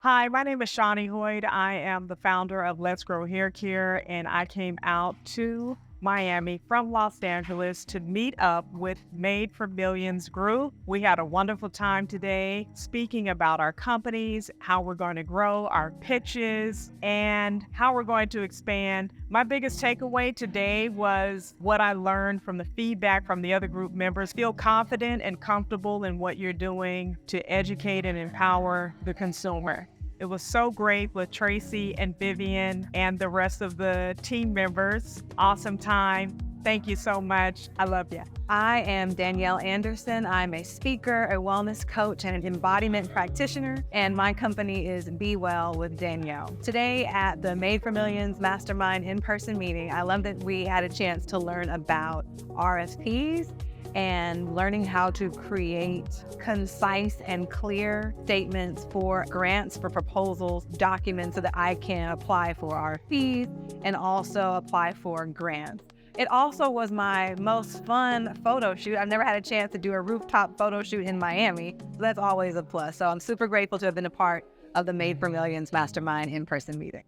Hi, my name is Shawnee Hoyd. I am the founder of Let's Grow Hair Care, and I came out to Miami from Los Angeles to meet up with Made for Millions group. We had a wonderful time today speaking about our companies, how we're going to grow, our pitches, and how we're going to expand. My biggest takeaway today was what I learned from the feedback from the other group members. Feel confident and comfortable in what you're doing to educate and empower the consumer. It was so great with Tracy and Vivian and the rest of the team members. Awesome time. Thank you so much. I love you. I am Danielle Anderson. I'm a speaker, a wellness coach, and an embodiment practitioner, and my company is Be Well with Danielle. Today at the Made for Millions Mastermind in-person meeting, I love that we had a chance to learn about RFPs and learning how to create concise and clear statements for grants, for proposals, documents so that I can apply for RFPs and also apply for grants. It also was my most fun photo shoot. I've never had a chance to do a rooftop photo shoot in Miami, so that's always a plus. So I'm super grateful to have been a part of the Made for Millions Mastermind in-person meeting.